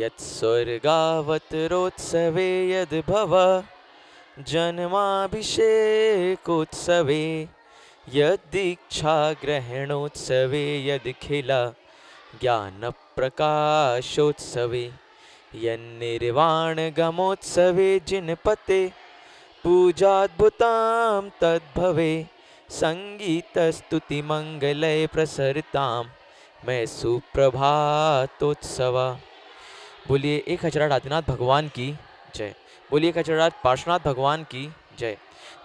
यत्स्वर्गावतरोत्सवे यद्भव जन्माभिषेकोत्सवे यद्दीक्षाग्रहणोत्सवे यदखिल ज्ञानप्रकाशोत्सवे यन्निर्वाणगमोत्सवे जिनपते पूजाद्भुतां तद्भवे संगीतस्तुतिमङ्गलय प्रसरतां मैं सुप्रभातोत्सव। बोलिए एक हजराट आदिनाथ भगवान की जय। बोलिए एक हजराट पार्श्वनाथ भगवान की जय।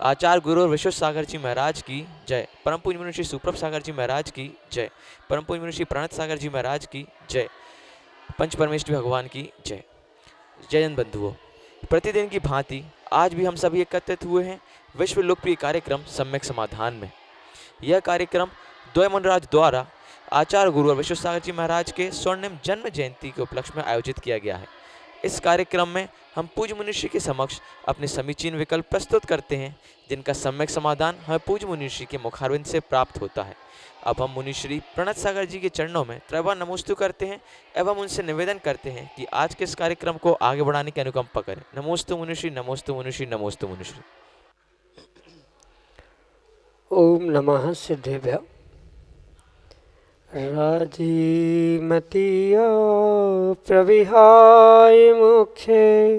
आचार्य गुरु और विश्व सागर जी महाराज की जय। परम पूज्य मुनि श्री सुप्रभ सागर जी महाराज की जय। परम पूज्य मुनि श्री प्रणत सागर जी महाराज की जय। पंच परमेश्वर भगवान की जय। जय जन बंधुओं, प्रतिदिन की भांति आज भी हम सभी एकत्रित हुए हैं विश्व लोकप्रिय कार्यक्रम सम्यक समाधान में। यह कार्यक्रम द्वैमनराज द्वारा आचार्य गुरु और विश्व सागर जी महाराज के स्वर्णिम जन्म जयंती के उपलक्ष्य में आयोजित किया गया है। इस कार्यक्रम में हम पूज्य मुनिषि के समक्ष अपने समीचीन विकल्प प्रस्तुत करते हैं, जिनका सम्यक समाधान हमें पूज्य मुनिषि के मुखारविंद से प्राप्त होता है। अब हम मुनिश्री प्रणत सागर जी के चरणों में त्रैवार नमोस्तु करते हैं एवं उनसे निवेदन करते हैं कि आज के इस कार्यक्रम को आगे बढ़ाने की अनुकंपा करें। नमोस्तु मुनिश्री, नमोस्तु मुनिश्री, नमोस्तु मुनिश्री। ओम नमः सिद्धेभ्य। राजीमतीय प्रविहाय मुखे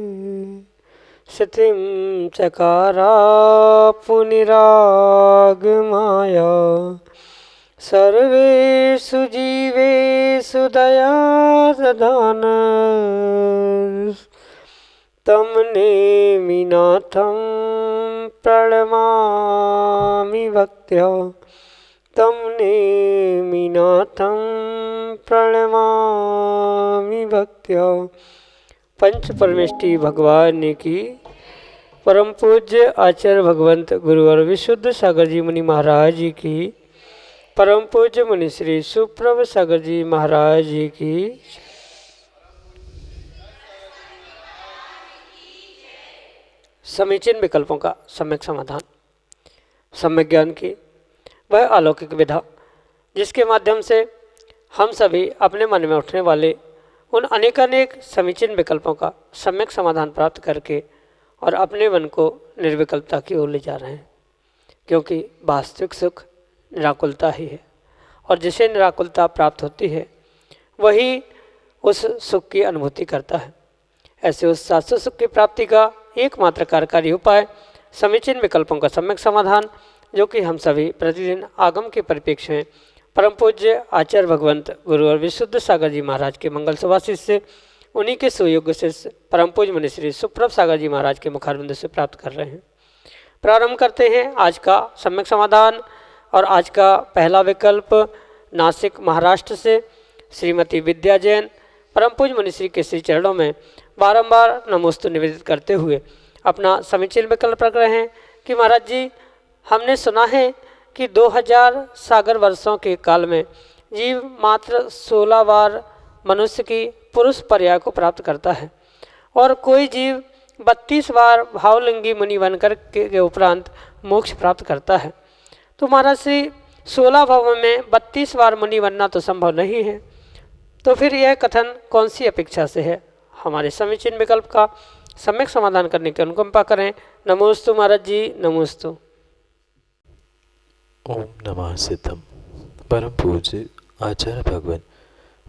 स्थितिं चकारा पुनिरागमाय सर्वेषु जीवेषु दया ददान तं नेमिनाथं प्रणमामि भक्त्या तं नेमिनाथं प्रणमामि भक्त्या। पंच परमेष्टि भगवान की परम पूज्य आचार्य भगवंत गुरुवर विशुद्ध सागर जी मुनि महाराज जी की परम पूज्य मुनि श्री सुप्रभ सागर जी महाराज जी की समीचीन विकल्पों का सम्यक समाधान। सम्यक ज्ञान की वह अलौकिक विधा जिसके माध्यम से हम सभी अपने मन में उठने वाले उन अनेकानेक समीचीन विकल्पों का सम्यक समाधान प्राप्त करके और अपने मन को निर्विकल्पता की ओर ले जा रहे हैं, क्योंकि वास्तविक सुख निराकुलता ही है और जिसे निराकुलता प्राप्त होती है वही उस सुख की अनुभूति करता है। ऐसे उस शाश्वत सुख की प्राप्ति का एकमात्र कार्यकारी उपाय समीचीन विकल्पों का सम्यक समाधान, जो कि हम सभी प्रतिदिन आगम के परिप्रेक्ष्य में परम पूज्य आचार्य भगवंत गुरु और विशुद्ध सागर जी महाराज के मंगल सुभाषित से उन्हीं के सुयोग्य से परम पूज्य मुनि श्री सुप्रभ सागर जी महाराज के मुखारविंद से प्राप्त कर रहे हैं। प्रारंभ करते हैं आज का सम्यक समाधान। और आज का पहला विकल्प नासिक महाराष्ट्र से श्रीमती विद्या जैन परम पूज्य मुनि श्री के श्री चरणों में बारंबार नमोस्तु निवेदित करते हुए अपना समीचीन विकल्प रख रहे हैं कि महाराज जी, हमने सुना है कि 2000 सागर वर्षों के काल में जीव मात्र 16 बार मनुष्य की पुरुष पर्याय को प्राप्त करता है और कोई जीव 32 बार भावलिंगी मुनि बनकर के उपरांत मोक्ष प्राप्त करता है। तो महाराज श्री 16 भावों में 32 बार मुनि बनना तो संभव नहीं है, तो फिर यह कथन कौन सी अपेक्षा से है? हमारे समीचीन विकल्प का सम्यक समाधान करने की अनुकंपा करें। नमोस्तु महाराज जी, नमोस्तु। ओम नमः सिद्धम। परम पूज्य आचार्य भगवान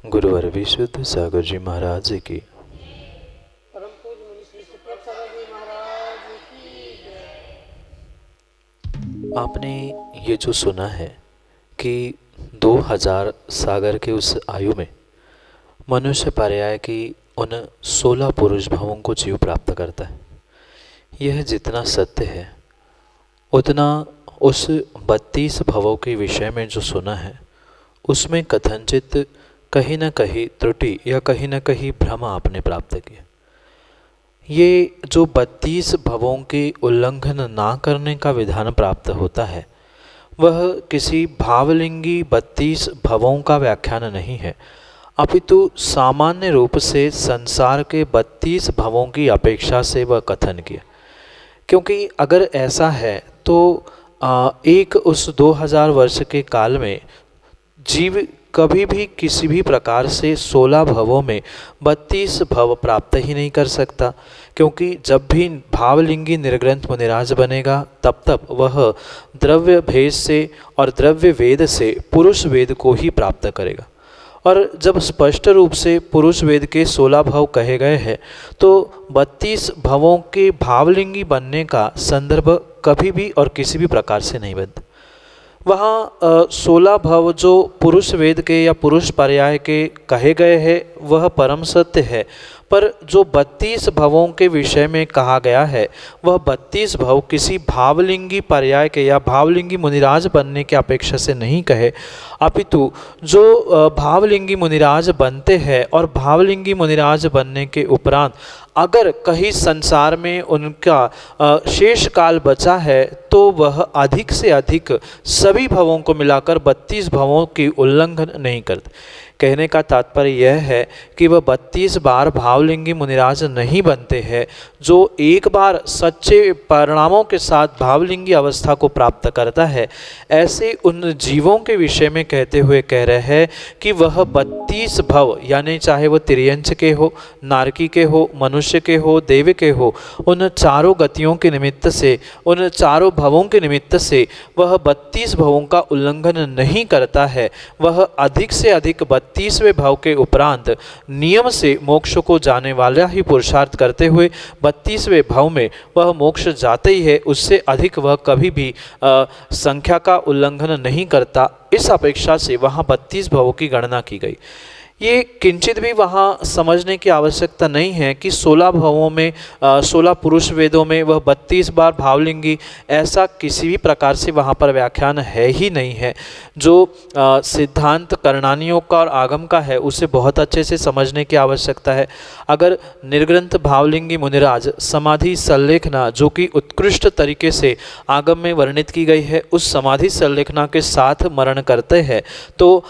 गुरुवर विशुद्ध सागर जी महाराज की परम पूज्य मुनि श्री सुप्रभ सागर जी महाराज की जय। आपने ये जो सुना है कि 2000 सागर के उस आयु में मनुष्य पर्याय की उन 16 पुरुष भावों को जीव प्राप्त करता है, यह जितना सत्य है उतना उस 32 भवों के विषय में जो सुना है उसमें कथनचित कहीं न कहीं त्रुटि या कहीं न कहीं भ्रम आपने प्राप्त किया। ये जो 32 भवों के उल्लंघन ना करने का विधान प्राप्त होता है वह किसी भावलिंगी 32 भवों का व्याख्यान नहीं है, अपितु सामान्य रूप से संसार के 32 भवों की अपेक्षा से वह कथन किया। क्योंकि अगर ऐसा है तो एक उस 2000 वर्ष के काल में जीव कभी भी किसी भी प्रकार से 16 भवों में 32 भव प्राप्त ही नहीं कर सकता, क्योंकि जब भी भावलिंगी निर्ग्रंथ मुनिराज बनेगा तब तब वह द्रव्य भेद से और द्रव्य वेद से पुरुष वेद को ही प्राप्त करेगा। और जब स्पष्ट रूप से पुरुष वेद के 16 भव कहे गए हैं तो 32 भवों के भावलिंगी बनने का संदर्भ कभी भी और किसी भी प्रकार से नहीं बनता। वहाँ 16 भव जो पुरुष वेद के या पुरुष पर्याय के कहे गए हैं वह परम सत्य है, पर जो 32 भवों के विषय में कहा गया है वह 32 भव किसी भावलिंगी पर्याय के या भावलिंगी मुनिराज बनने की अपेक्षा से नहीं कहे, अपितु जो भावलिंगी मुनिराज बनते हैं और भावलिंगी मुनिराज बनने के उपरांत अगर कहीं संसार में उनका शेष काल बचा है तो वह अधिक से अधिक सभी भवों को मिलाकर 32 भवों की उल्लंघन नहीं करते। कहने का तात्पर्य यह है कि वह 32 बार भावलिंगी मुनिराज नहीं बनते हैं। जो एक बार सच्चे परिणामों के साथ भावलिंगी अवस्था को प्राप्त करता है, ऐसे उन जीवों के विषय में कहते हुए कह रहे हैं कि वह 32 भव, यानी चाहे वह तिर्यंच के हो, नारकी के हो, मनुष्य के हो, देव के हो, उन चारों गतियों के निमित्त से, उन चारों भवों के निमित्त से वह 32 भवों का उल्लंघन नहीं करता है। वह अधिक से अधिक 32वें भाव के उपरांत नियम से मोक्ष को जाने वाला ही पुरुषार्थ करते हुए 32वें भाव में वह मोक्ष जाते ही है, उससे अधिक वह कभी भी संख्या का उल्लंघन नहीं करता। इस अपेक्षा से वहाँ 32 भावों की गणना की गई। ये किंचित भी वहाँ समझने की आवश्यकता नहीं है कि 16 भवों में 16 पुरुष वेदों में वह 32 बार भावलिंगी, ऐसा किसी भी प्रकार से वहाँ पर व्याख्यान है ही नहीं है। जो सिद्धांत करणानियों का और आगम का है उसे बहुत अच्छे से समझने की आवश्यकता है। अगर निर्ग्रंथ भावलिंगी मुनिराज समाधि संलेखना जो कि उत्कृष्ट तरीके से आगम में वर्णित की गई है, उस समाधि संलेखना के साथ मरण करते हैं तो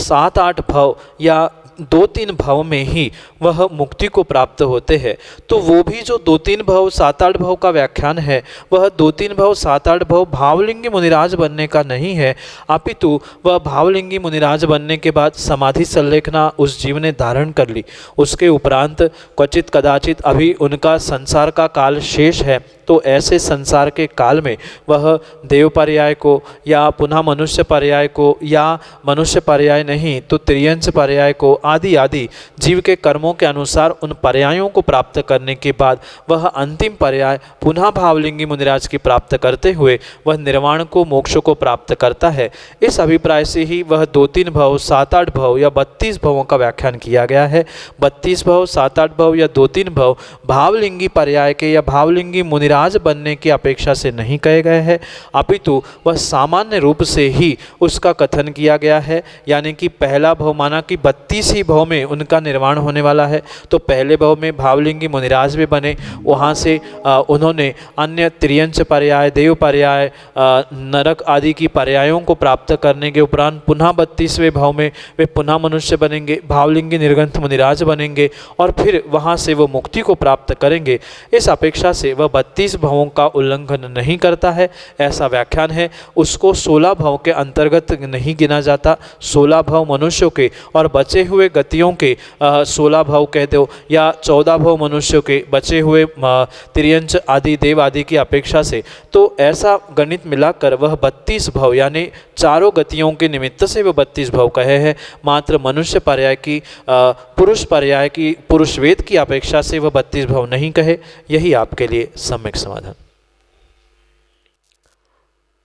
7-8 भव या 2-3 भव में ही वह मुक्ति को प्राप्त होते हैं। तो वो भी जो 2-3 भव 7-8 भव का व्याख्यान है वह 2-3 भव 7-8 भव भावलिंगी मुनिराज बनने का नहीं है, अपितु वह भावलिंगी मुनिराज बनने के बाद समाधि संलेखना उस जीव ने धारण कर ली, उसके उपरांत क्वचित कदाचित अभी उनका संसार का काल शेष है, तो ऐसे संसार के काल में वह देव पर्याय को या पुनः मनुष्य पर्याय को या मनुष्य पर्याय नहीं तो त्रियंश पर्याय को आदि आदि जीव के कर्मों के अनुसार उन पर्यायों को प्राप्त करने के बाद वह अंतिम पर्याय पुनः भावलिंगी मुनिराज की प्राप्त करते हुए वह निर्वाण को मोक्ष को प्राप्त करता है। इस अभिप्राय से ही वह 2-3 भव 7-8 भव या 32 भवों का व्याख्यान किया गया है। 32 भव 7-8 भव या 2-3 भव भावलिंगी पर्याय के या भावलिंगी मुनिराज बनने की अपेक्षा से नहीं कहे गए हैं, अपितु वह सामान्य रूप से ही उसका कथन किया गया है। यानी कि पहला भव माना कि 32 ही भव में उनका निर्वाण होने वाला है, तो पहले भव में भावलिंगी मुनिराज भी बने, वहाँ से उन्होंने अन्य त्रियंश पर्याय, देव पर्याय, नरक आदि की पर्यायों को प्राप्त करने के उपरांत पुनः 32वें भाव में वे पुनः मनुष्य बनेंगे, भावलिंगी निर्ग्रंथ मुनिराज बनेंगे और फिर वहाँ से वो मुक्ति को प्राप्त करेंगे। इस अपेक्षा से वह 32 भवों का उल्लंघन नहीं करता है, ऐसा व्याख्यान है। उसको 16 भव के अंतर्गत नहीं गिना जाता। 16 भव मनुष्यों के और बचे हुए गतियों के 16 भव कह दो या 14 भव मनुष्यों के बचे हुए त्रियंश आदि देव आदि की अपेक्षा से, तो ऐसा गणित मिलाकर वह 32 भव यानी चारों गतियों के निमित्त से वह 32 भव कहे हैं। मात्र मनुष्य पर्याय की पुरुष पर्याय की पुरुष वेद की अपेक्षा से वह 32 भव नहीं कहे। यही आपके लिए सम्यक समाधान।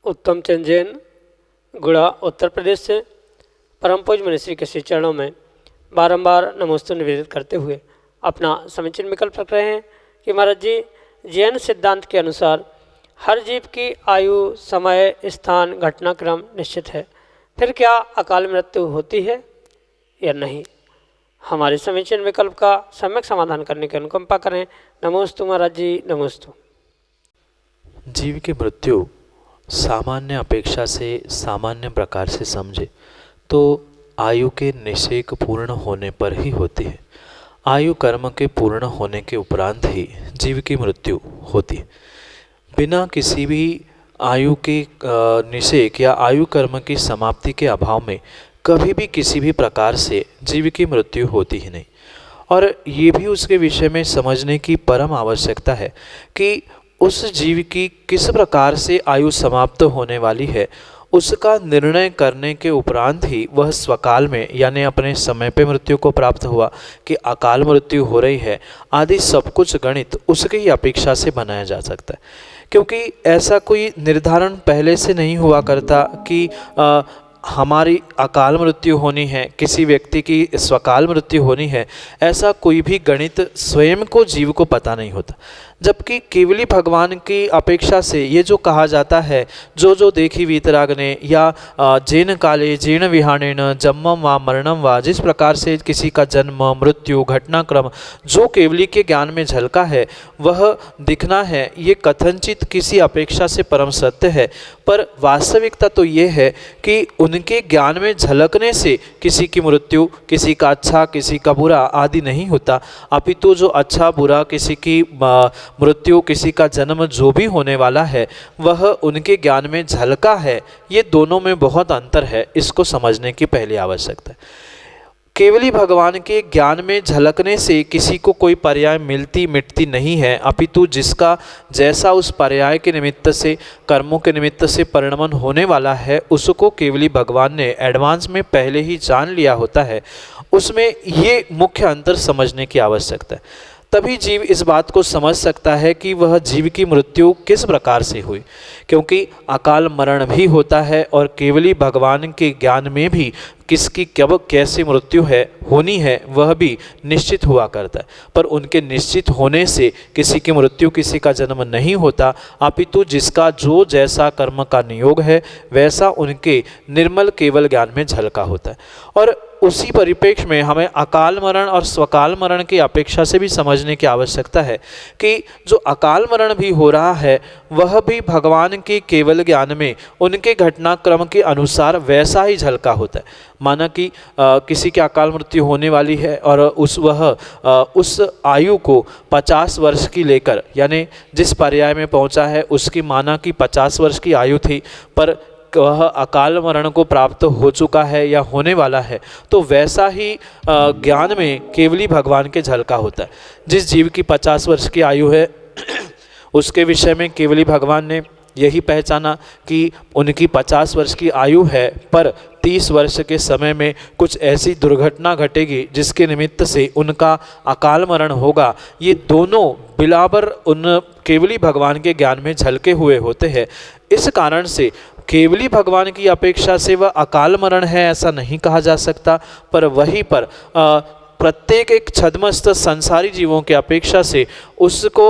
उत्तम चंद जैन, गुड़ा, उत्तर प्रदेश से परम पूज्य मुनिश्री के श्री चरणों में बारंबार नमोस्तु निवेदित करते हुए अपना समीचीन विकल्प रख रहे हैं कि महाराज जी, जैन सिद्धांत के अनुसार हर जीव की आयु, समय, स्थान, घटनाक्रम निश्चित है, फिर क्या अकाल मृत्यु होती है या नहीं? हमारे समीचीन विकल्प का सम्यक समाधान करने की अनुकंपा करें। नमोस्तु महाराज जी, नमोस्तु। जीव की मृत्यु सामान्य अपेक्षा से सामान्य प्रकार से समझे तो आयु के निषेक पूर्ण होने पर ही होती है। आयु कर्म के पूर्ण होने के उपरांत ही जीव की मृत्यु होती है। बिना किसी भी आयु के निषेक या आयु कर्म की समाप्ति के अभाव में कभी भी किसी भी प्रकार से जीव की मृत्यु होती ही नहीं। और ये भी उसके विषय में समझने की परम आवश्यकता है कि उस जीव की किस प्रकार से आयु समाप्त होने वाली है, उसका निर्णय करने के उपरांत ही वह स्वकाल में यानी अपने समय पे मृत्यु को प्राप्त हुआ कि अकाल मृत्यु हो रही है आदि सब कुछ गणित उसकी ही अपेक्षा से बनाया जा सकता है। क्योंकि ऐसा कोई निर्धारण पहले से नहीं हुआ करता कि हमारी अकाल मृत्यु होनी है, किसी व्यक्ति की स्वकाल मृत्यु होनी है, ऐसा कोई भी गणित स्वयं को जीव को पता नहीं होता। जबकि केवली भगवान की अपेक्षा से ये जो कहा जाता है, जो जो देखी वीतरागने या जेन काले जेन विहाणेन जन्मम व मरणम व, जिस प्रकार से किसी का जन्म मृत्यु घटनाक्रम जो केवली के ज्ञान में झलका है वह दिखना है, ये कथनचित किसी अपेक्षा से परम सत्य है। पर वास्तविकता तो ये है कि उनके ज्ञान में झलकने से किसी की मृत्यु, किसी का अच्छा किसी का बुरा आदि नहीं होता, अपितु जो अच्छा बुरा किसी की मृत्यु किसी का जन्म जो भी होने वाला है वह उनके ज्ञान में झलका है। ये दोनों में बहुत अंतर है, इसको समझने की पहली आवश्यकता है। केवली भगवान के ज्ञान में झलकने से किसी को कोई पर्याय मिलती मिटती नहीं है, अपितु जिसका जैसा उस पर्याय के निमित्त से कर्मों के निमित्त से परिणमन होने वाला है उसको केवली भगवान ने एडवांस में पहले ही जान लिया होता है। उसमें ये मुख्य अंतर समझने की आवश्यकता है। तभी जीव इस बात को समझ सकता है कि वह जीव की मृत्यु किस प्रकार से हुई, क्योंकि अकाल मरण भी होता है और केवली भगवान के ज्ञान में भी किसकी कब कैसी मृत्यु है होनी है वह भी निश्चित हुआ करता है। पर उनके निश्चित होने से किसी की मृत्यु किसी का जन्म नहीं होता, अपितु जिसका जो जैसा कर्म का नियोग है वैसा उनके निर्मल केवल ज्ञान में झलका होता है। और उसी परिप्रेक्ष्य में हमें अकाल मरण और स्वकाल मरण की अपेक्षा से भी समझने की आवश्यकता है कि जो अकाल मरण भी हो रहा है वह भी भगवान के केवल ज्ञान में उनके घटनाक्रम के अनुसार वैसा ही झलका होता है। माना कि किसी की अकाल मृत्यु होने वाली है और उस आयु को 50 वर्ष की लेकर, यानी जिस पर्याय में पहुंचा है उसकी माना कि 50 वर्ष की आयु थी पर वह अकाल मरण को प्राप्त हो चुका है या होने वाला है, तो वैसा ही ज्ञान में केवली भगवान के झलका होता है। जिस जीव की 50 वर्ष की आयु है उसके विषय में केवली भगवान ने यही पहचाना कि उनकी 50 वर्ष की आयु है पर 30 वर्ष के समय में कुछ ऐसी दुर्घटना घटेगी जिसके निमित्त से उनका अकाल मरण होगा। ये दोनों बिलाबर उन केवली भगवान के ज्ञान में झलके हुए होते हैं। इस कारण से केवली भगवान की अपेक्षा से वह अकाल मरण है ऐसा नहीं कहा जा सकता, पर वहीं पर प्रत्येक एक छद्मस्त संसारी जीवों की अपेक्षा से उसको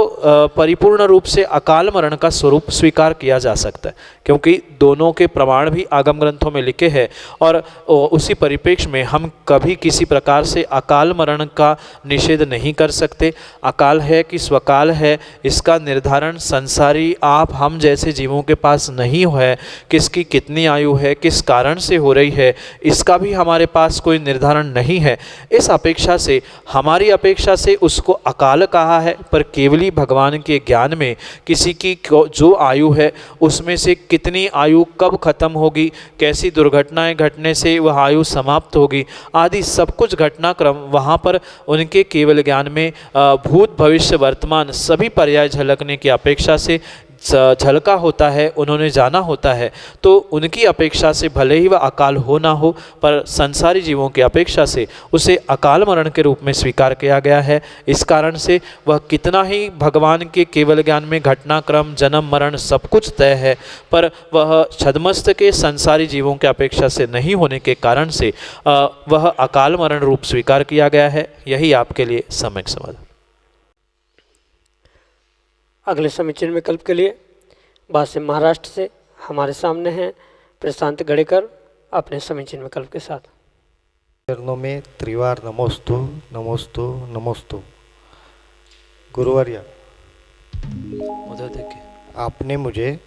परिपूर्ण रूप से अकाल मरण का स्वरूप स्वीकार किया जा सकता है, क्योंकि दोनों के प्रमाण भी आगम ग्रंथों में लिखे हैं। और उसी परिप्रेक्ष्य में हम कभी किसी प्रकार से अकाल मरण का निषेध नहीं कर सकते। अकाल है कि स्वकाल है इसका निर्धारण संसारी आप हम जैसे जीवों के पास नहीं है। किसकी कितनी आयु है, किस कारण से हो रही है, इसका भी हमारे पास कोई निर्धारण नहीं है। इस अपेक्षा से हमारी अपेक्षा से उसको अकाल कहा है, पर केवली भगवान के ज्ञान में किसी की जो आयु है उसमें से कितनी आयु कब खत्म होगी, कैसी दुर्घटनाएं घटने से वह आयु समाप्त होगी आदि सब कुछ घटनाक्रम वहाँ पर उनके केवल ज्ञान में भूत भविष्य वर्तमान सभी पर्याय झलकने की अपेक्षा से झलका होता है, उन्होंने जाना होता है। तो उनकी अपेक्षा से भले ही वह अकाल हो ना हो, पर संसारी जीवों की अपेक्षा से उसे अकाल मरण के रूप में स्वीकार किया गया है। इस कारण से वह कितना ही भगवान के केवल ज्ञान में घटनाक्रम जन्म मरण सब कुछ तय है, पर वह छद्मस्त के संसारी जीवों की अपेक्षा से नहीं होने के कारण से वह अकाल मरण रूप स्वीकार किया गया है। यही आपके लिए सम्यक समाधान। अगले समीचीन विकल्प के लिए वासिम महाराष्ट्र से हमारे सामने हैं प्रशांत गड़ेकर अपने समीचीन विकल्प के साथ। चरणों में त्रिवार नमोस्तु नमोस्तु नमोस्तु। गुरुवर्य, उधर देखिए। आपने मुझे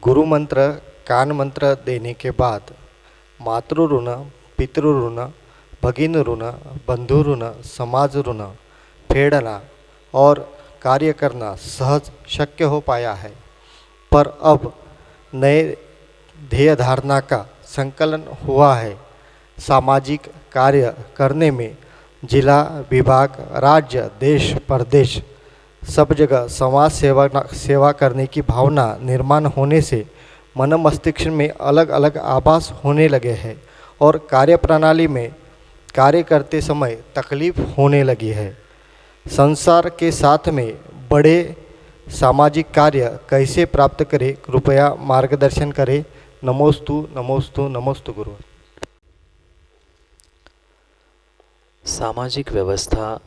गुरु मंत्र कान मंत्र देने के बाद मातृ ऋण, पितृ ऋण, भगिन ऋण, बंधु ऋण, समाज ऋण फेड़ना और कार्य करना सहज शक्य हो पाया है, पर अब नए ध्येय धारणा का संकलन हुआ है। सामाजिक कार्य करने में जिला, विभाग, राज्य, देश, प्रदेश सब जगह समाज सेवा करने की भावना निर्माण होने से मन मस्तिष्क में अलग अलग आभास होने लगे हैं और कार्य प्रणाली में कार्य करते समय तकलीफ होने लगी है। संसार के साथ में बड़े सामाजिक कार्य कैसे प्राप्त करें, कृपया मार्गदर्शन करें। नमोस्तु नमोस्तु नमोस्तु गुरु। सामाजिक व्यवस्था,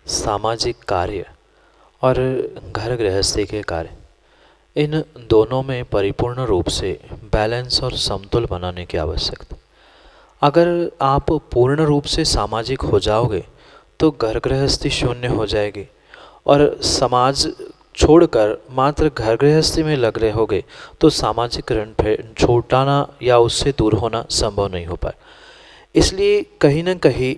सामाजिक कार्य और घर गृहस्थी के कार्य, इन दोनों में परिपूर्ण रूप से बैलेंस और समतुल बनाने की आवश्यकता। अगर आप पूर्ण रूप से सामाजिक हो जाओगे तो घर गृहस्थी शून्य हो जाएगी और समाज छोड़कर मात्र घर गृहस्थी में लग रहे होगे तो सामाजिक ऋण छूटाना या उससे दूर होना संभव नहीं हो पाए। इसलिए कहीं ना कहीं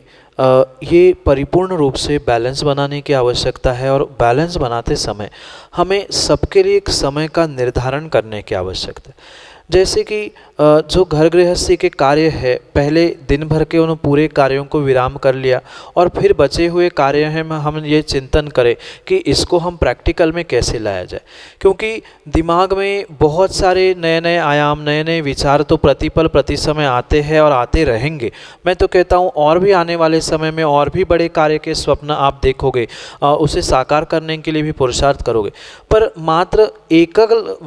ये परिपूर्ण रूप से बैलेंस बनाने की आवश्यकता है और बैलेंस बनाते समय हमें सबके लिए एक समय का निर्धारण करने की आवश्यकता है। जैसे कि जो घर गृहस्थी के कार्य है, पहले दिन भर के उन पूरे कार्यों को विराम कर लिया और फिर बचे हुए कार्य हैं हम ये चिंतन करें कि इसको हम प्रैक्टिकल में कैसे लाया जाए, क्योंकि दिमाग में बहुत सारे नए नए आयाम, नए नए विचार तो प्रतिपल प्रति समय आते हैं और आते रहेंगे। मैं तो कहता हूँ और भी आने वाले समय में और भी बड़े कार्य के स्वप्न आप देखोगे, उसे साकार करने के लिए भी पुरुषार्थ करोगे, पर मात्र एकल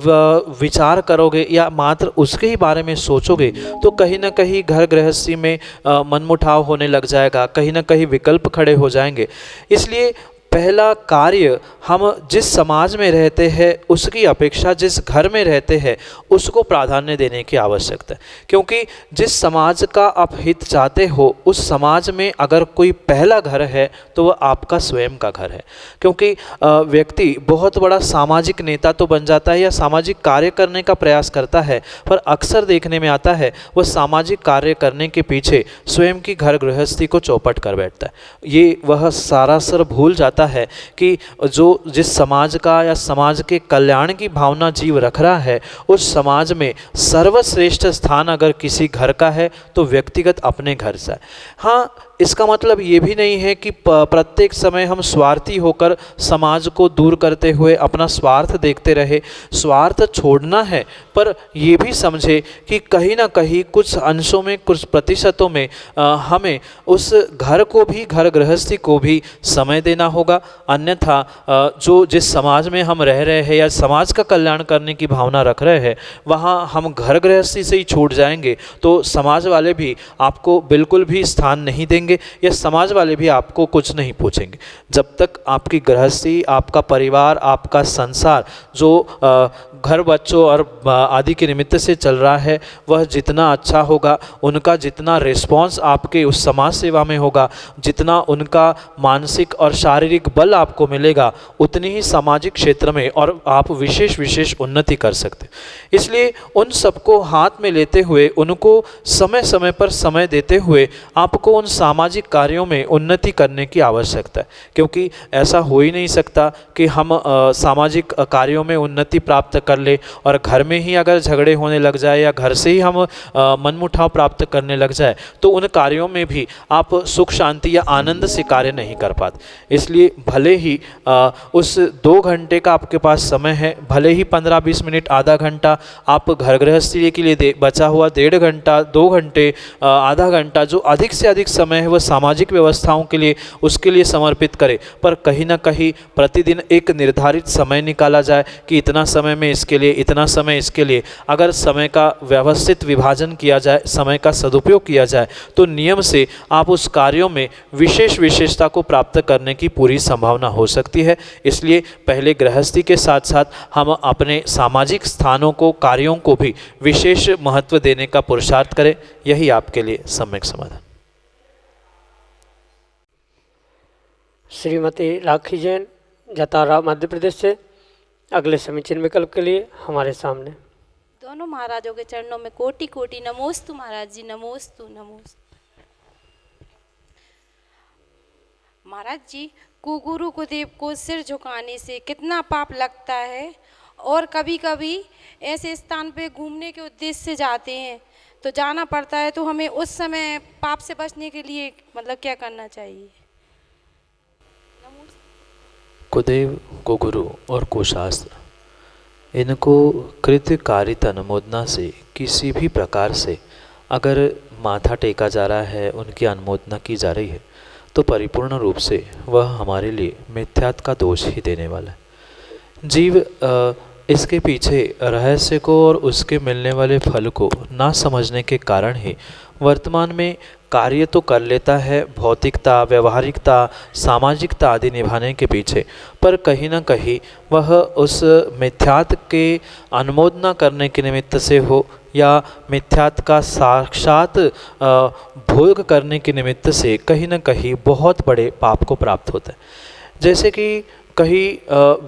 विचार करोगे या मात्र उसके ही बारे में सोचोगे तो कहीं ना कहीं घर गृहस्थी में मनमुटाव होने लग जाएगा, कहीं ना कहीं विकल्प खड़े हो जाएंगे। इसलिए पहला कार्य, हम जिस समाज में रहते हैं उसकी अपेक्षा जिस घर में रहते हैं उसको प्राधान्य देने की आवश्यकता है, क्योंकि जिस समाज का आप हित चाहते हो उस समाज में अगर कोई पहला घर है तो वह आपका स्वयं का घर है। क्योंकि व्यक्ति बहुत बड़ा सामाजिक नेता तो बन जाता है या सामाजिक कार्य करने का प्रयास करता है, पर अक्सर देखने में आता है वह सामाजिक कार्य करने के पीछे स्वयं की घर गृहस्थी को चौपट कर बैठता है। ये वह सारासर भूल जाता है कि जो जिस समाज का या समाज के कल्याण की भावना जीव रख रहा है उस समाज में सर्वश्रेष्ठ स्थान अगर किसी घर का है तो व्यक्तिगत अपने घर से है। हाँ, इसका मतलब ये भी नहीं है कि प्रत्येक समय हम स्वार्थी होकर समाज को दूर करते हुए अपना स्वार्थ देखते रहे। स्वार्थ छोड़ना है, पर ये भी समझे कि कहीं ना कहीं कुछ अंशों में, कुछ प्रतिशतों में हमें उस घर को भी, घर गृहस्थी को भी समय देना होगा। अन्यथा जो जिस समाज में हम रह रहे हैं या समाज का कल्याण करने की भावना रख रहे हैं वहाँ हम घर गृहस्थी से ही छूट जाएंगे तो समाज वाले भी आपको बिल्कुल भी स्थान नहीं देंगे या समाज वाले भी आपको कुछ नहीं पूछेंगे। जब तक आपकी गृहस्थी, आपका परिवार, आपका संसार जो घर बच्चों और आदि के निमित्त से चल रहा है वह जितना अच्छा होगा, उनका जितना रिस्पॉन्स आपके उस समाज सेवा में होगा, जितना उनका मानसिक और शारीरिक बल आपको मिलेगा, उतनी ही सामाजिक क्षेत्र में और आप विशेष उन्नति कर सकते। इसलिए उन सबको हाथ में लेते हुए, उनको समय समय पर समय देते हुए आपको उन सामाजिक कार्यों में उन्नति करने की आवश्यकता है, क्योंकि ऐसा हो ही नहीं सकता कि हम सामाजिक कार्यों में उन्नति प्राप्त कर ले और घर में ही अगर झगड़े होने लग जाए या घर से ही हम मनमुटाव प्राप्त करने लग जाए तो उन कार्यों में भी आप सुख शांति या आनंद से कार्य नहीं कर पाते। इसलिए भले ही उस 2 घंटे का आपके पास समय है, भले ही 15-20 मिनट, आधा घंटा आप घर गृहस्थी के लिए बचा हुआ 1.5 घंटा, 2 घंटे, आधा घंटा, जो अधिक से अधिक समय है वह सामाजिक व्यवस्थाओं के लिए, उसके लिए समर्पित करें। पर कहीं ना कहीं प्रतिदिन एक निर्धारित समय निकाला जाए कि इतना समय में इसके लिए, इतना समय इसके लिए। अगर समय का व्यवस्थित विभाजन किया जाए, समय का सदुपयोग किया जाए तो नियम से आप उस कार्यों में विशेषता को प्राप्त करने की पूरी संभावना हो सकती है। इसलिए पहले गृहस्थी के साथ साथ हम अपने सामाजिक स्थानों को, कार्यों को भी विशेष महत्व देने का पुरुषार्थ करें। यही आपके लिए सम्यक समाधान। श्रीमती राखी जैन, जतारा, मध्य प्रदेश से अगले समीचीन विकल्प के लिए हमारे सामने। दोनों महाराजों के चरणों में कोटि कोटि नमोस्तु महाराज जी, नमोस्तु नमोस्तु। महाराज जी, कुगुरु कुदेव को सिर झुकाने से कितना पाप लगता है, और कभी कभी ऐसे स्थान पे घूमने के उद्देश्य से जाते हैं तो जाना पड़ता है, तो हमें उस समय पाप से बचने के लिए मतलब क्या करना चाहिए? कुदेव, कुगुरु और कुशास्त्र, इनको कृत्य कारित अनुमोदना से किसी भी प्रकार से अगर माथा टेका जा रहा है, उनकी अनुमोदना की जा रही है, तो परिपूर्ण रूप से वह हमारे लिए मिथ्यात्व का दोष ही देने वाला है। जीव इसके पीछे रहस्य को और उसके मिलने वाले फल को ना समझने के कारण ही वर्तमान में कार्य तो कर लेता है, भौतिकता, व्यवहारिकता, सामाजिकता आदि निभाने के पीछे, पर कहीं ना कहीं वह उस मिथ्यात्व के अनुमोदना करने के निमित्त से हो या मिथ्यात्व का साक्षात भोग करने के निमित्त से कहीं ना कहीं बहुत बड़े पाप को प्राप्त होता है। जैसे कि कहीं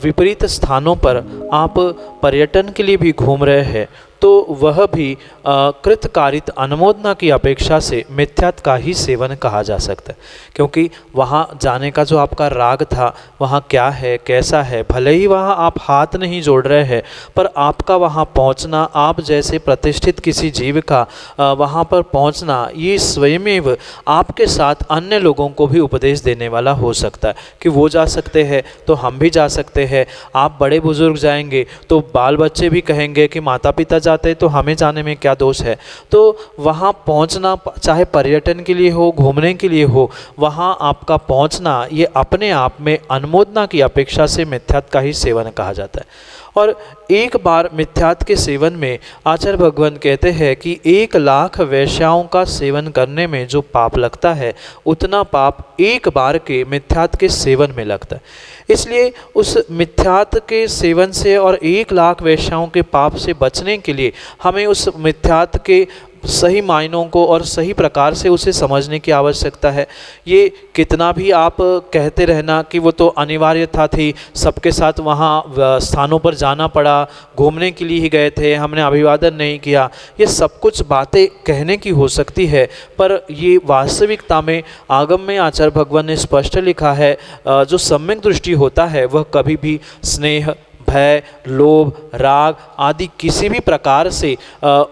विपरीत स्थानों पर आप पर्यटन के लिए भी घूम रहे हैं, तो वह भी कृतकारित अनुमोदना की अपेक्षा से मिथ्यात्व का ही सेवन कहा जा सकता है, क्योंकि वहाँ जाने का जो आपका राग था, वहाँ क्या है, कैसा है, भले ही वहाँ आप हाथ नहीं जोड़ रहे हैं, पर आपका वहाँ पहुँचना, आप जैसे प्रतिष्ठित किसी जीव का वहाँ पर पहुँचना, ये स्वयमेव आपके साथ अन्य लोगों को भी उपदेश देने वाला हो सकता है कि वो जा सकते हैं तो हम भी जा सकते हैं। आप बड़े बुजुर्ग जाएंगे तो बाल बच्चे भी कहेंगे कि माता पिता जाते तो हमें जाने में क्या दोष है। तो वहाँ पहुँचना, चाहे पर्यटन के लिए हो, घूमने के लिए हो, वहाँ आपका पहुँचना ये अपने आप में अनुमोदना की अपेक्षा से मिथ्यात्व का ही सेवन कहा जाता है। और एक बार मिथ्यात्व के सेवन में आचार्य भगवान कहते हैं कि 1,00,000 वेश्याओं का सेवन करने में जो पाप लगता है, उतना पाप एक बार के मिथ्यात्व के सेवन में लगता है। इसलिए उस मिथ्यात्व के सेवन से और 1,00,000 वेश्याओं के पाप से बचने के लिए हमें उस मिथ्यात्व के सही मायनों को और सही प्रकार से उसे समझने की आवश्यकता है। ये कितना भी आप कहते रहना कि वो तो अनिवार्यता थी, सबके साथ वहाँ स्थानों पर जाना पड़ा, घूमने के लिए ही गए थे, हमने अभिवादन नहीं किया, ये सब कुछ बातें कहने की हो सकती है, पर ये वास्तविकता में आगम में आचार्य भगवान ने स्पष्ट लिखा है, जो सम्यक दृष्टि होता है वह कभी भी स्नेह, भय, लोभ, राग आदि किसी भी प्रकार से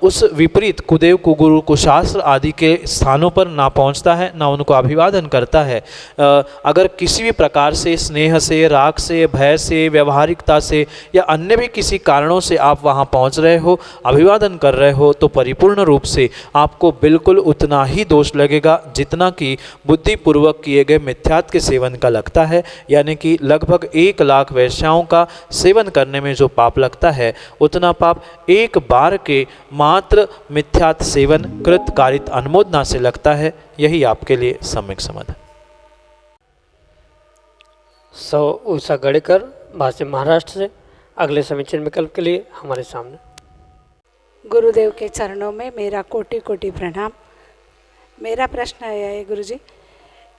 उस विपरीत कुदेव, कुगुरु, कुशास्त्र आदि के स्थानों पर ना पहुंचता है, ना उनको अभिवादन करता है। अगर किसी भी प्रकार से स्नेह से, राग से, भय से, व्यवहारिकता से या अन्य भी किसी कारणों से आप वहां पहुंच रहे हो, अभिवादन कर रहे हो, तो परिपूर्ण रूप से आपको बिल्कुल उतना ही दोष लगेगा जितना कि बुद्धिपूर्वक किए गए मिथ्यात्व के सेवन का लगता है। यानी कि लगभग 1,00,000 वेश्याओं का सेवन करने में जो पाप लगता है, उतना पाप एक बार के मात्र मिथ्यात्व सेवन कृत कारित अनुमोदना से लगता है। यही आपके लिए सम्यक समाधान। सौ उषा गड़ेकर, भाष्य महाराष्ट्र से, अगले समीचीन विकल्प के लिए हमारे सामने। गुरुदेव के चरणों में मेरा कोटि कोटि प्रणाम। मेरा प्रश्न है गुरुजी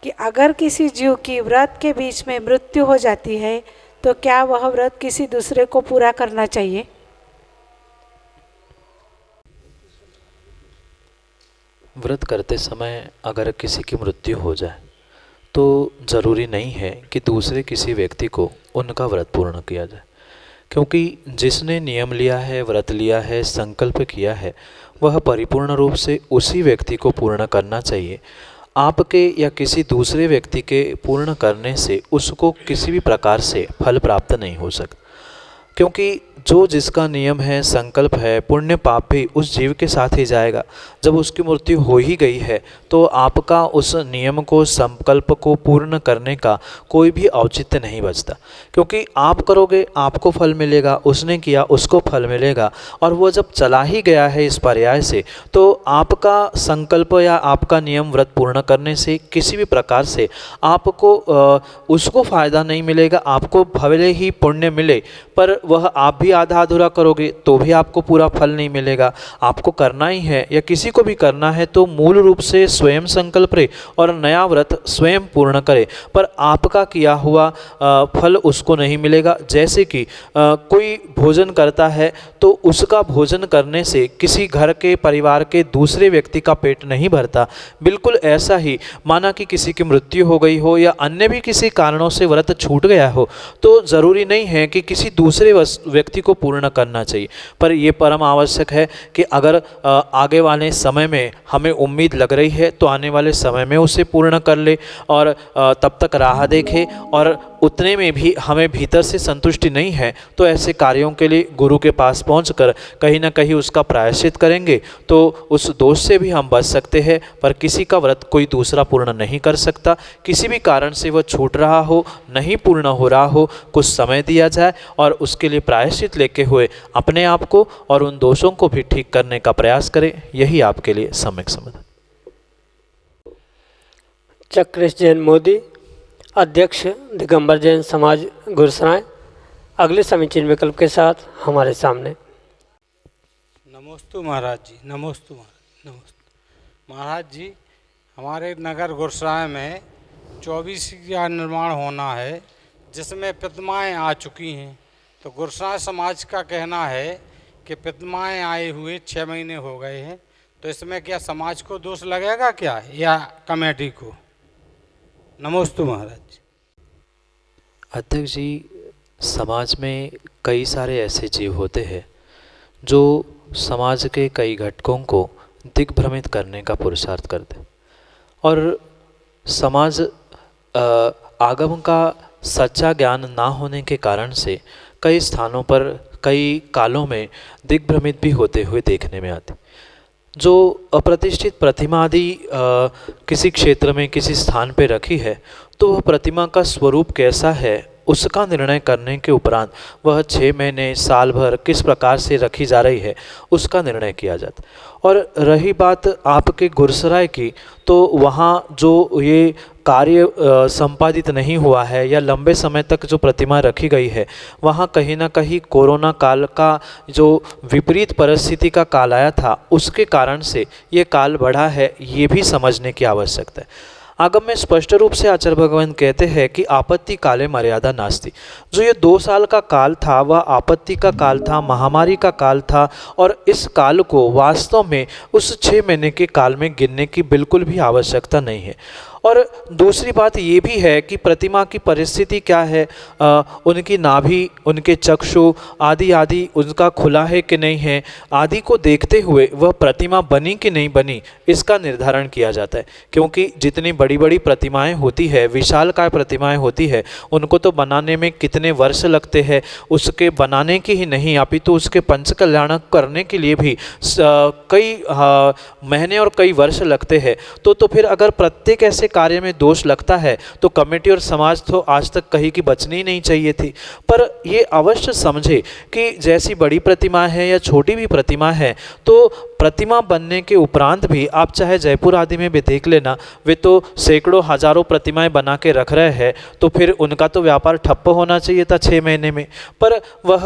कि अगर किसी जीव की व्रत के बीच में मृत्यु हो जाती है तो क्या वह व्रत किसी दूसरे को पूरा करना चाहिए? व्रत करते समय अगर किसी की मृत्यु हो जाए तो ज़रूरी नहीं है कि दूसरे किसी व्यक्ति को उनका व्रत पूर्ण किया जाए, क्योंकि जिसने नियम लिया है, व्रत लिया है, संकल्प किया है, वह परिपूर्ण रूप से उसी व्यक्ति को पूर्ण करना चाहिए। आपके या किसी दूसरे व्यक्ति के पूर्ण करने से उसको किसी भी प्रकार से फल प्राप्त नहीं हो सकता, क्योंकि जो जिसका नियम है, संकल्प है, पुण्य पाप भी उस जीव के साथ ही जाएगा। जब उसकी मृत्यु हो ही गई है तो आपका उस नियम को, संकल्प को पूर्ण करने का कोई भी औचित्य नहीं बचता, क्योंकि आप करोगे आपको फल मिलेगा, उसने किया उसको फल मिलेगा, और वो जब चला ही गया है इस पर्याय से, तो आपका संकल्प या आपका नियम व्रत पूर्ण करने से किसी भी प्रकार से आपको उसको फ़ायदा नहीं मिलेगा। आपको भले ही पुण्य मिले, पर वह आप भी आधा अधूरा करोगे तो भी आपको पूरा फल नहीं मिलेगा। आपको करना ही है या किसी को भी करना है तो मूल रूप से स्वयं संकल्प ले और नया व्रत स्वयं पूर्ण करे, पर आपका किया हुआ फल उसको नहीं मिलेगा। जैसे कि कोई भोजन करता है तो उसका भोजन करने से किसी घर के, परिवार के दूसरे व्यक्ति का पेट नहीं भरता, बिल्कुल ऐसा ही माना कि किसी की मृत्यु हो गई हो या अन्य भी किसी कारणों से व्रत छूट गया हो, तो ज़रूरी नहीं है कि किसी दूसरे व्यक्ति को पूर्ण करना चाहिए। पर ये परम आवश्यक है कि अगर आगे वाले समय में हमें उम्मीद लग रही है तो आने वाले समय में उसे पूर्ण कर ले और तब तक राह देखे, और उतने में भी हमें भीतर से संतुष्टि नहीं है तो ऐसे कार्यों के लिए गुरु के पास पहुंचकर कहीं ना कहीं उसका प्रायश्चित करेंगे तो उस दोष से भी हम बच सकते हैं। पर किसी का व्रत कोई दूसरा पूर्ण नहीं कर सकता, किसी भी कारण से वह छूट रहा हो, नहीं पूर्ण हो रहा हो, कुछ समय दिया जाए और उसके लिए प्रायश्चित लेके हुए अपने आप को और उन दोषों को भी ठीक करने का प्रयास करें। यही आपके लिए सम्यक समाधान। चक्रेश जैन मोदी, अध्यक्ष दिगंबर जैन समाज गुरसराय, अगले समीचीन विकल्प के साथ हमारे सामने। नमोस्तु महाराज जी, नमोस्तु नमोस्तु महाराज जी। हमारे नगर गुरसराय में 24 का निर्माण होना है जिसमें प्रतिमाएं आ चुकी हैं। तो गुरसराय समाज का कहना है कि प्रतिमाएं आए हुए 6 महीने हो गए हैं, तो इसमें क्या समाज को दोष लगेगा क्या या कमेटी को? नमोस्तु महाराज। अध्यक्ष जी, समाज में कई सारे ऐसे जीव होते हैं जो समाज के कई घटकों को दिग्भ्रमित करने का पुरुषार्थ करते हैं, और समाज आगम का सच्चा ज्ञान ना होने के कारण से कई स्थानों पर कई कालों में दिग्भ्रमित भी होते हुए देखने में आते। जो अप्रतिष्ठित प्रतिमा आदि किसी क्षेत्र में किसी स्थान पे रखी है तो वह प्रतिमा का स्वरूप कैसा है उसका निर्णय करने के उपरांत वह 6 महीने साल भर किस प्रकार से रखी जा रही है उसका निर्णय किया जाता। और रही बात आपके गुरसराय की, तो वहाँ जो ये कार्य संपादित नहीं हुआ है या लंबे समय तक जो प्रतिमा रखी गई है, वहाँ कहीं ना कहीं कोरोना काल का जो विपरीत परिस्थिति का काल आया था उसके कारण से ये काल बढ़ा है, ये भी समझने की आवश्यकता है। आगम में स्पष्ट रूप से आचार्य भगवान कहते हैं कि आपत्ति काले मर्यादा नास्ति। जो ये 2 साल का काल था वह आपत्ति का काल था, महामारी का काल था, और इस काल को वास्तव में उस 6 महीने के काल में गिनने की बिल्कुल भी आवश्यकता नहीं है। और दूसरी बात ये भी है कि प्रतिमा की परिस्थिति क्या है, उनकी नाभि, उनके चक्षु आदि आदि उनका खुला है कि नहीं है आदि को देखते हुए वह प्रतिमा बनी कि नहीं बनी इसका निर्धारण किया जाता है। क्योंकि जितनी बड़ी बड़ी प्रतिमाएं होती है, विशालकाय प्रतिमाएं होती है, उनको तो बनाने में कितने वर्ष लगते हैं, उसके बनाने की ही नहीं अपितु तो उसके पंच कल्याण करने के लिए भी कई महीने और कई वर्ष लगते हैं। तो फिर अगर प्रत्येक ऐसे कार्य में दोष लगता है तो कमेटी और समाज तो आज तक कहीं की बचनी ही नहीं चाहिए थी। पर ये अवश्य समझे कि जैसी बड़ी प्रतिमा है या छोटी भी प्रतिमा है, तो प्रतिमा बनने के उपरांत भी आप चाहे जयपुर आदि में भी देख लेना, वे तो सैकड़ों हजारों प्रतिमाएं बना के रख रहे हैं, तो फिर उनका तो व्यापार ठप्प होना चाहिए था 6 महीने में। पर वह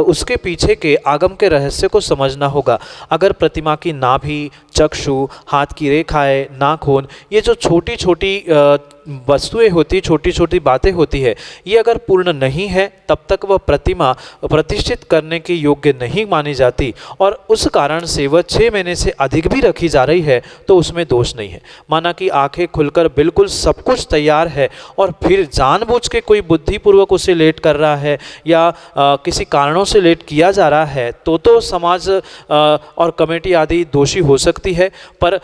उसके पीछे के आगम के रहस्य को समझना होगा। अगर प्रतिमा की नाभि, चक्षु, हाथ की रेखाएं, नाखून, ये जो छोटी छोटी वस्तुएं होती, छोटी छोटी बातें होती है, ये अगर पूर्ण नहीं है तब तक वह प्रतिमा प्रतिष्ठित करने के योग्य नहीं मानी जाती, और उस कारण से वह 6 महीने से अधिक भी रखी जा रही है तो उसमें दोष नहीं है। माना कि आंखें खुलकर बिल्कुल सब कुछ तैयार है और फिर जानबूझ के कोई बुद्धिपूर्वक उसे लेट कर रहा है या किसी कारणों से लेट किया जा रहा है तो समाज और कमेटी आदि दोषी हो सकती है। पर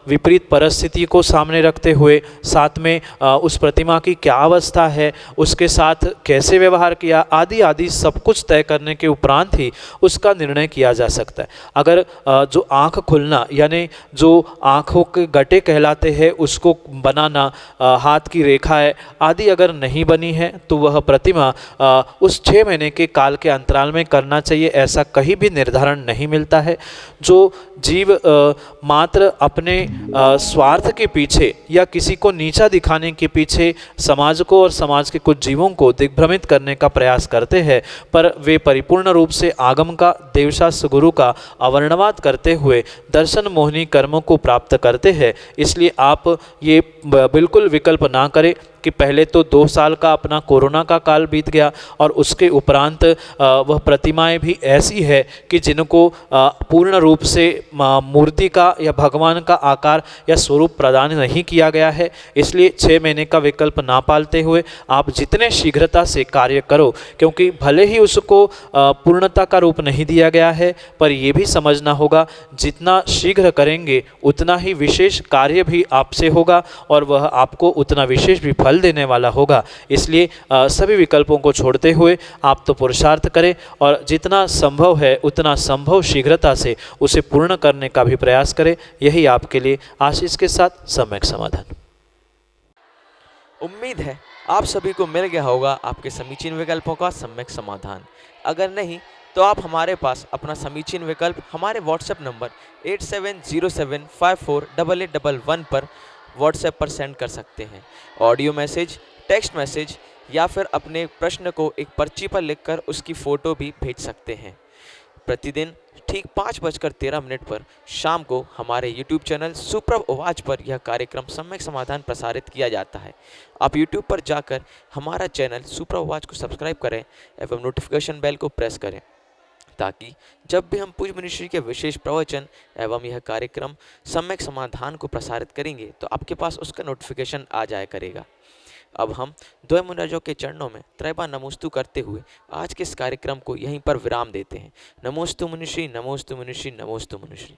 विपरीत परिस्थिति को सामने रखते हुए साथ में उस प्रतिमा की क्या अवस्था है, उसके साथ कैसे व्यवहार किया आदि आदि सब कुछ तय करने के उपरांत ही उसका निर्णय किया जा सकता है। अगर जो आँख खुलना यानी जो आँखों के गटे कहलाते हैं उसको बनाना, हाथ की रेखाएं आदि अगर नहीं बनी है तो वह प्रतिमा उस 6 महीने के काल के अंतराल में करना चाहिए, ऐसा कहीं भी निर्धारण नहीं मिलता है। जो जीव मात्र अपने स्वार्थ के पीछे या किसी को नीचा दिखाने के पीछे समाज को और समाज के कुछ जीवों को दिग्भ्रमित करने का प्रयास करते हैं, पर वे परिपूर्ण रूप से आगम का, देवशास्त्र गुरु का अवर्णवाद करते हुए दर्शन मोहिनी कर्मों को प्राप्त करते हैं। इसलिए आप ये बिल्कुल विकल्प ना करें कि पहले तो 2 साल का अपना कोरोना का काल बीत गया और उसके उपरांत वह प्रतिमाएं भी ऐसी है कि जिनको पूर्ण रूप से मूर्ति का या भगवान का आकार या स्वरूप प्रदान नहीं किया गया है। इसलिए 6 महीने का विकल्प ना पालते हुए आप जितने शीघ्रता से कार्य करो, क्योंकि भले ही उसको पूर्णता का रूप नहीं दिया गया है, पर यह भी समझना होगा जितना शीघ्र करेंगे उतना ही विशेष कार्य भी आपसे होगा और वह आपको उतना विशेष भी फल देने वाला होगा। इसलिए सभी विकल्पों को छोड़ते हुए आप तो पुरुषार्थ करें और जितना संभव है उतना संभव शीघ्रता से उसे पूर्ण करने का भी प्रयास करें। यही आपके लिए आशीष के साथ सम्यक समाधान। उम्मीद है आप सभी को मिल गया होगा आपके समीचीन विकल्पों का सम्यक समाधान। अगर नहीं तो आप हमारे पास अपना समीचीन विकल्प हमारे व्हाट्सएप नंबर 8707548811 पर व्हाट्सएप पर सेंड कर सकते हैं। ऑडियो मैसेज, टेक्स्ट मैसेज या फिर अपने प्रश्न को एक पर्ची पर लिखकर उसकी फ़ोटो भी भेज सकते हैं। प्रतिदिन ठीक 5:13 पर शाम को हमारे यूट्यूब चैनल सुप्रभ आवाज पर यह कार्यक्रम सम्यक समाधान प्रसारित किया जाता है। आप यूट्यूब पर जाकर हमारा चैनल सुप्रभ आवाज को सब्सक्राइब करें एवं नोटिफिकेशन बेल को प्रेस करें, ताकि जब भी हम पूज्य मुनिश्री के विशेष प्रवचन एवं यह कार्यक्रम सम्यक समाधान को प्रसारित करेंगे तो आपके पास उसका नोटिफिकेशन आ जाया करेगा। अब हम द्वय मुनिराजों के चरणों में त्रैबा नमोस्तु करते हुए आज के इस कार्यक्रम को यहीं पर विराम देते हैं। नमोस्तु मुनिश्री, नमोस्तु मुनिश्री, नमोस्तु मुनिश्री।